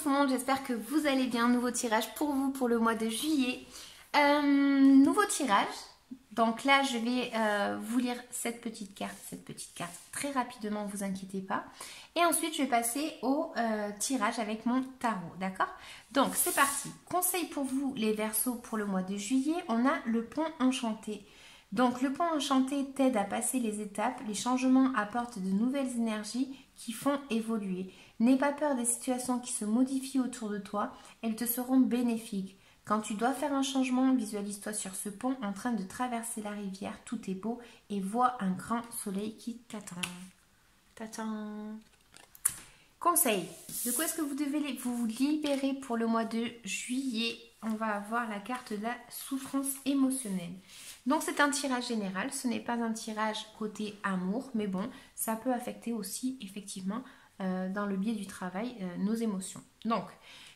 tout le monde, j'espère que vous allez bien. Nouveau tirage pour vous pour le mois de juillet. Nouveau tirage. Donc là, je vais vous lire cette petite carte très rapidement, vous inquiétez pas. Et ensuite, je vais passer au tirage avec mon tarot, d'accord? Donc, c'est parti. Conseil pour vous, les Verseaux, pour le mois de juillet. On a le pont enchanté. Donc, le pont enchanté t'aide à passer les étapes. Les changements apportent de nouvelles énergies qui font évoluer. N'aie pas peur des situations qui se modifient autour de toi. Elles te seront bénéfiques. Quand tu dois faire un changement, visualise-toi sur ce pont en train de traverser la rivière. Tout est beau et vois un grand soleil qui t'attend. T'attend. Conseil. De quoi est-ce que vous devez vous libérer pour le mois de juillet? On va avoir la carte de la souffrance émotionnelle. Donc c'est un tirage général, ce n'est pas un tirage côté amour, mais bon, ça peut affecter aussi effectivement dans le biais du travail nos émotions. Donc,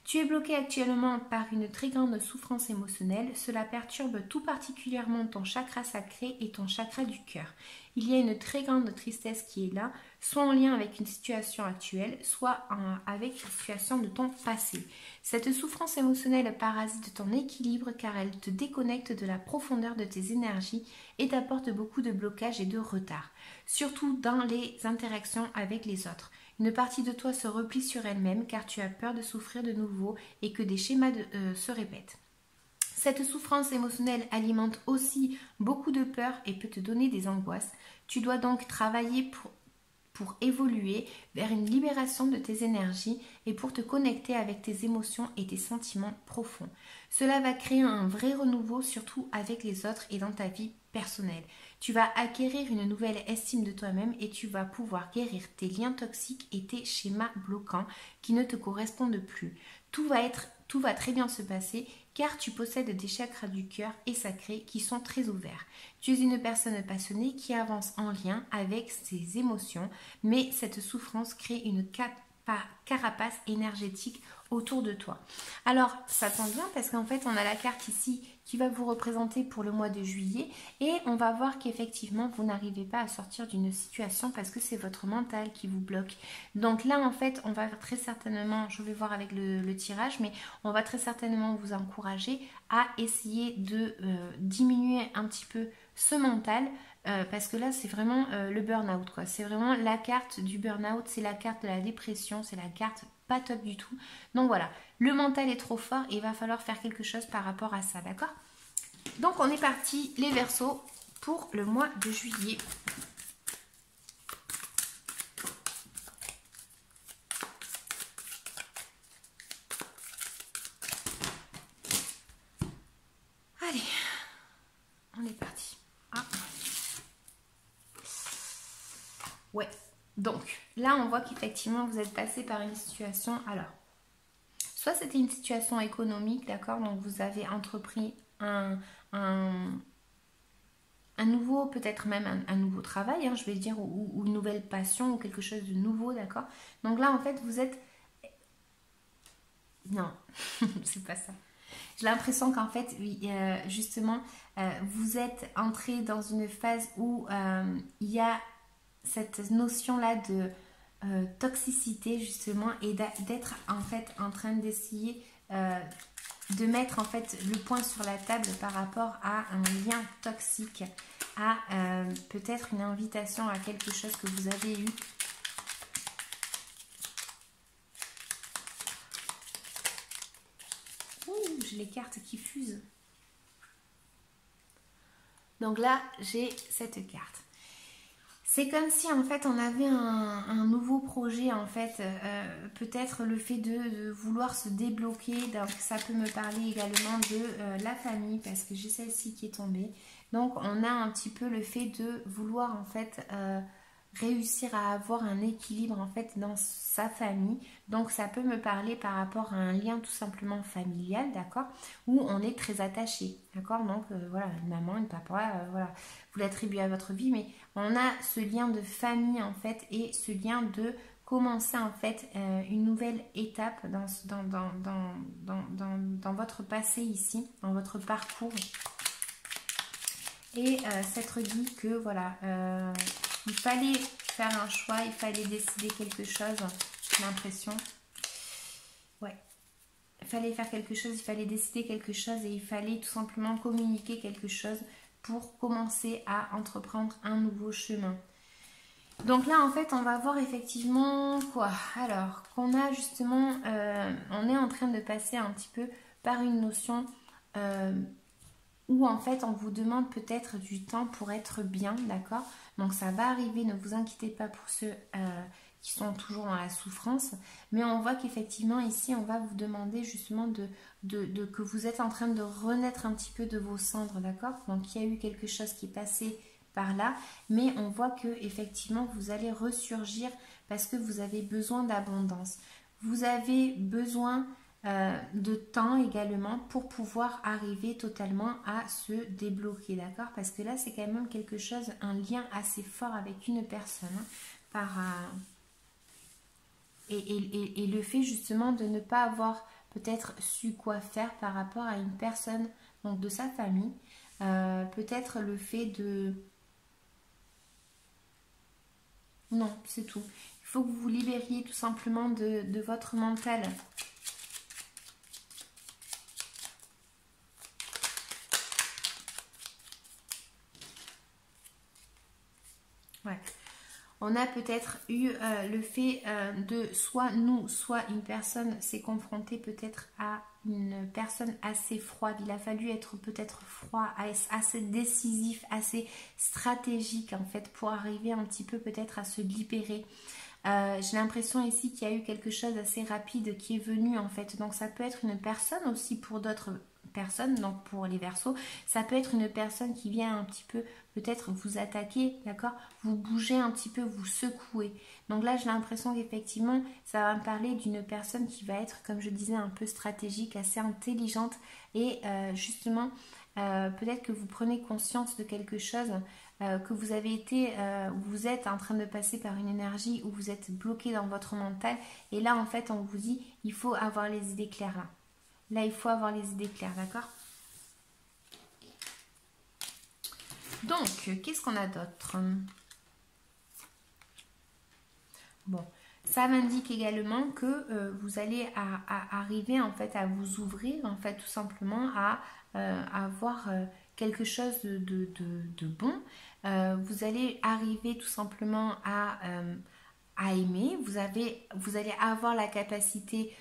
tu es bloqué actuellement par une très grande souffrance émotionnelle. Cela perturbe tout particulièrement ton chakra sacré et ton chakra du cœur. Il y a une très grande tristesse qui est là, soit en lien avec une situation actuelle, soit avec une situation de ton passé. Cette souffrance émotionnelle parasite ton équilibre car elle te déconnecte de la profondeur de tes énergies et t'apporte beaucoup de blocages et de retard, surtout dans les interactions avec les autres. Une partie de toi se replie sur elle-même car tu as peur de souffrir de nouveau et que des schémas se répètent. Cette souffrance émotionnelle alimente aussi beaucoup de peur et peut te donner des angoisses. Tu dois donc travailler pour évoluer vers une libération de tes énergies et pour te connecter avec tes émotions et tes sentiments profonds. Cela va créer un vrai renouveau, surtout avec les autres et dans ta vie personnelle. Tu vas acquérir une nouvelle estime de toi-même et tu vas pouvoir guérir tes liens toxiques et tes schémas bloquants qui ne te correspondent plus. Tout va très bien se passer car tu possèdes des chakras du cœur et sacrés qui sont très ouverts. Tu es une personne passionnée qui avance en lien avec ses émotions, mais cette souffrance crée une carapace énergétique autour de toi. Alors, ça tombe bien parce qu'en fait, on a la carte ici qui va vous représenter pour le mois de juillet et on va voir qu'effectivement, vous n'arrivez pas à sortir d'une situation parce que c'est votre mental qui vous bloque. Donc là, en fait, on va très certainement, je vais voir avec le tirage, mais on va très certainement vous encourager à essayer de diminuer un petit peu ce mental parce que là c'est vraiment le burn-out quoi. C'est vraiment la carte du burn-out, c'est la carte de la dépression, c'est la carte pas top du tout. Donc voilà, le mental est trop fort et il va falloir faire quelque chose par rapport à ça, d'accord? Donc on est parti les Verseaux pour le mois de juillet. Allez, on est parti. Ah. Ouais, donc là on voit qu'effectivement vous êtes passé par une situation, alors soit c'était une situation économique, d'accord, donc vous avez entrepris un nouveau, peut-être même un nouveau travail, hein, je vais dire, ou une nouvelle passion, ou quelque chose de nouveau, d'accord. Donc là en fait vous êtes, non, c'est pas ça. J'ai l'impression qu'en fait, oui, justement, vous êtes entré dans une phase où il y a cette notion-là de toxicité, justement, et d'être en fait en train d'essayer de mettre en fait le point sur la table par rapport à un lien toxique, à peut-être une invitation à quelque chose que vous avez eu. J'ai les cartes qui fusent. Donc là, j'ai cette carte. C'est comme si en fait on avait un nouveau projet en fait, peut-être le fait de vouloir se débloquer, donc ça peut me parler également de la famille parce que j'ai celle-ci qui est tombée. Donc on a un petit peu le fait de vouloir en fait réussir à avoir un équilibre en fait dans sa famille. Donc ça peut me parler par rapport à un lien tout simplement familial, d'accord, où on est très attaché, d'accord. Donc voilà, une maman, une papa, voilà, vous l'attribuez à votre vie, mais on a ce lien de famille en fait et ce lien de commencer en fait une nouvelle étape dans votre passé ici, dans votre parcours. Et s'être dit que voilà, il fallait faire un choix, il fallait décider quelque chose, j'ai l'impression. Ouais, fallait faire quelque chose, il fallait décider quelque chose et il fallait tout simplement communiquer quelque chose pour commencer à entreprendre un nouveau chemin. Donc là, en fait, on va voir effectivement quoi? Alors, qu'on a justement, on est en train de passer un petit peu par une notion où en fait, on vous demande peut-être du temps pour être bien, d'accord? Donc ça va arriver, ne vous inquiétez pas pour ceux qui sont toujours dans la souffrance, mais on voit qu'effectivement ici, on va vous demander justement que vous êtes en train de renaître un petit peu de vos cendres, d'accord? Donc il y a eu quelque chose qui est passé par là, mais on voit que effectivement vous allez ressurgir parce que vous avez besoin d'abondance. Vous avez besoin de temps également pour pouvoir arriver totalement à se débloquer, d'accord? Parce que là c'est quand même quelque chose, un lien assez fort avec une personne, hein, et le fait justement de ne pas avoir peut-être su quoi faire par rapport à une personne, donc de sa famille, peut-être le fait de... Non, c'est tout. Il faut que vous vous libériez tout simplement de votre mental. Ouais. On a peut-être eu le fait de soit nous, soit une personne s'est confrontée peut-être à une personne assez froide. Il a fallu être peut-être froid, assez décisif, assez stratégique en fait pour arriver un petit peu peut-être à se libérer. J'ai l'impression ici qu'il y a eu quelque chose d'assez rapide qui est venu en fait. Donc ça peut être une personne aussi pour d'autres personnes, donc pour les Verseaux, ça peut être une personne qui vient un petit peu peut-être vous attaquer, d'accord? Vous bougez un petit peu, vous secouez. Donc là j'ai l'impression qu'effectivement ça va me parler d'une personne qui va être, comme je disais, un peu stratégique, assez intelligente et justement peut-être que vous prenez conscience de quelque chose, que vous avez été, vous êtes en train de passer par une énergie où vous êtes bloqué dans votre mental et là en fait on vous dit il faut avoir les idées claires là. Là il faut avoir les idées claires, d'accord? Donc qu'est-ce qu'on a d'autre? Bon, ça m'indique également que vous allez arriver en fait à vous ouvrir en fait tout simplement à avoir quelque chose de bon. Vous allez arriver tout simplement à aimer. Vous allez avoir la capacité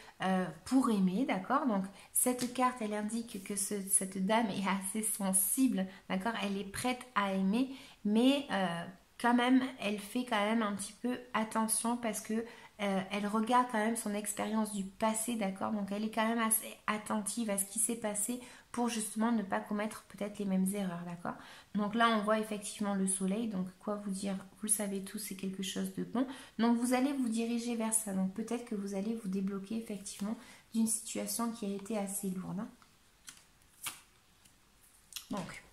pour aimer, d'accord? Donc cette carte, elle indique que cette dame est assez sensible, d'accord? Elle est prête à aimer, mais quand même, elle fait quand même un petit peu attention parce que elle regarde quand même son expérience du passé, d'accord? Donc elle est quand même assez attentive à ce qui s'est passé pour justement ne pas commettre peut-être les mêmes erreurs, d'accord? Donc là, on voit effectivement le soleil, donc quoi vous dire, vous le savez tous, c'est quelque chose de bon. Donc vous allez vous diriger vers ça, donc peut-être que vous allez vous débloquer effectivement d'une situation qui a été assez lourde, hein. Donc,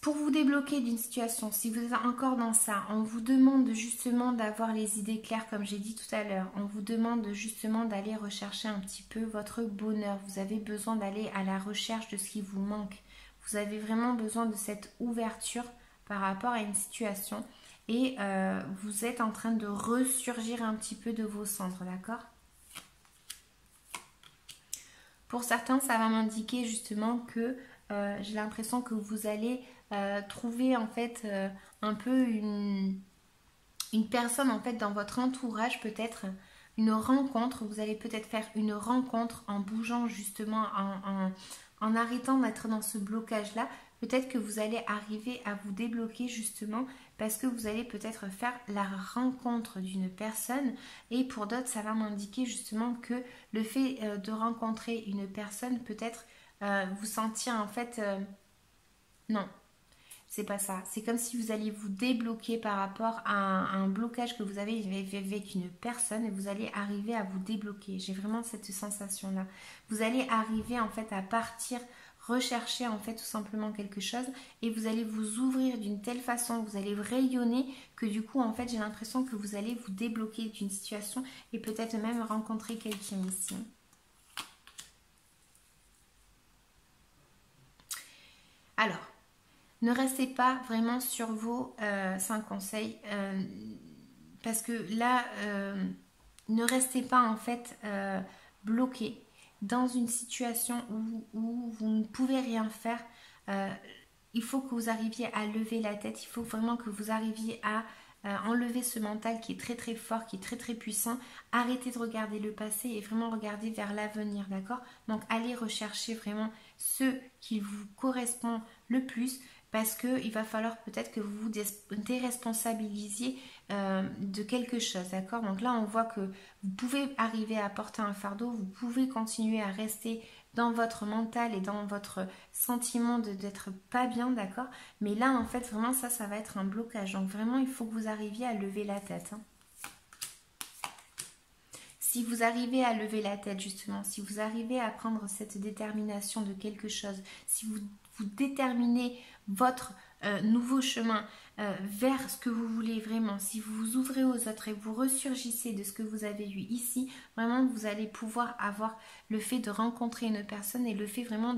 pour vous débloquer d'une situation, si vous êtes encore dans ça, on vous demande justement d'avoir les idées claires comme j'ai dit tout à l'heure. On vous demande justement d'aller rechercher un petit peu votre bonheur. Vous avez besoin d'aller à la recherche de ce qui vous manque. Vous avez vraiment besoin de cette ouverture par rapport à une situation. Et vous êtes en train de ressurgir un petit peu de vos cendres, d'accord? Pour certains, ça va m'indiquer justement que j'ai l'impression que vous allez trouver en fait un peu une personne en fait dans votre entourage, peut-être une rencontre. Vous allez peut-être faire une rencontre en bougeant justement, en arrêtant d'être dans ce blocage là. Peut-être que vous allez arriver à vous débloquer justement parce que vous allez peut-être faire la rencontre d'une personne, et pour d'autres ça va m'indiquer justement que le fait de rencontrer une personne peut-être vous sentir en fait non, c'est pas ça. C'est comme si vous alliez vous débloquer par rapport à un blocage que vous avez avec une personne et vous allez arriver à vous débloquer. J'ai vraiment cette sensation-là. Vous allez arriver en fait à partir, rechercher en fait tout simplement quelque chose et vous allez vous ouvrir d'une telle façon, vous allez rayonner que du coup en fait j'ai l'impression que vous allez vous débloquer d'une situation et peut-être même rencontrer quelqu'un ici. Alors, ne restez pas vraiment sur vos 5 conseils parce que là, ne restez pas en fait bloqué dans une situation où vous ne pouvez rien faire. Il faut que vous arriviez à lever la tête, il faut vraiment que vous arriviez à enlever ce mental qui est très très fort, qui est très très puissant. Arrêtez de regarder le passé et vraiment regarder vers l'avenir, d'accord? Donc allez rechercher vraiment ce qui vous correspond le plus, parce qu'il va falloir peut-être que vous vous déresponsabilisiez de quelque chose, d'accord? Donc là, on voit que vous pouvez arriver à porter un fardeau, vous pouvez continuer à rester dans votre mental et dans votre sentiment d'être pas bien, d'accord? Mais là, en fait, vraiment, ça va être un blocage. Donc vraiment, il faut que vous arriviez à lever la tête, hein. Si vous arrivez à lever la tête, justement, si vous arrivez à prendre cette détermination de quelque chose, si vous déterminez votre nouveau chemin vers ce que vous voulez vraiment, si vous vous ouvrez aux autres et vous ressurgissez de ce que vous avez eu ici, vraiment vous allez pouvoir avoir le fait de rencontrer une personne et le fait vraiment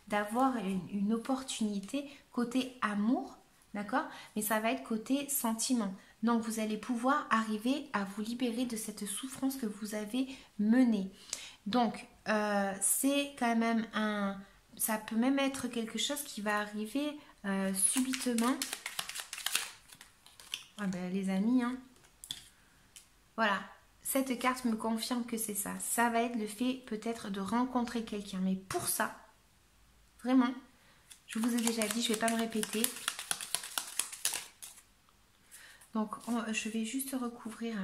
d'avoir une opportunité côté amour, d'accord? Mais ça va être côté sentiment. Donc vous allez pouvoir arriver à vous libérer de cette souffrance que vous avez menée. Donc c'est quand même ça peut même être quelque chose qui va arriver subitement. Ah ben les amis, hein. Voilà, cette carte me confirme que c'est ça. Ça va être le fait peut-être de rencontrer quelqu'un. Mais pour ça, vraiment, je vous ai déjà dit, je ne vais pas me répéter. Donc je vais juste recouvrir.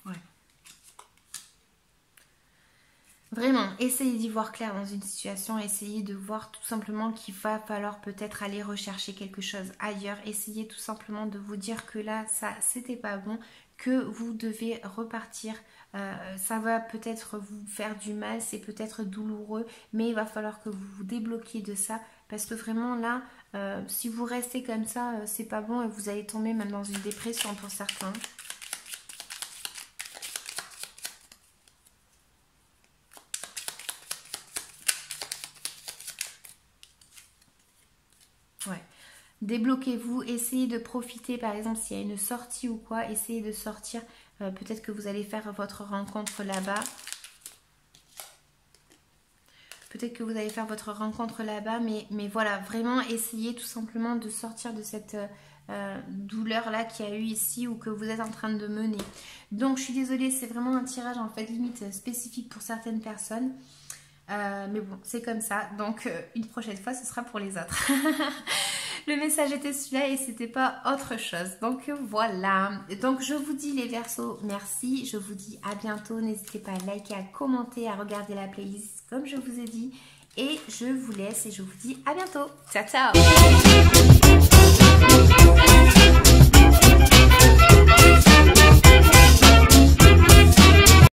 Ouais. Vraiment, essayez d'y voir clair dans une situation, essayez de voir tout simplement qu'il va falloir peut-être aller rechercher quelque chose ailleurs, essayez tout simplement de vous dire que là, ça, c'était pas bon, que vous devez repartir, ça va peut-être vous faire du mal, c'est peut-être douloureux, mais il va falloir que vous vous débloquiez de ça, parce que vraiment là, si vous restez comme ça, c'est pas bon et vous allez tomber même dans une dépression pour certains. Ouais. Débloquez-vous, essayez de profiter, par exemple s'il y a une sortie ou quoi, essayez de sortir, peut-être que vous allez faire votre rencontre là-bas. Peut-être que vous allez faire votre rencontre là-bas, mais voilà, vraiment essayez tout simplement de sortir de cette douleur-là qu'il y a eu ici ou que vous êtes en train de mener. Donc je suis désolée, c'est vraiment un tirage en fait limite spécifique pour certaines personnes. Mais bon, c'est comme ça. Donc une prochaine fois, ce sera pour les autres. Le message était celui-là et c'était pas autre chose. Donc voilà. Donc je vous dis les Verseaux, merci. Je vous dis à bientôt. N'hésitez pas à liker, à commenter, à regarder la playlist comme je vous ai dit. Et je vous laisse et je vous dis à bientôt. Ciao, ciao.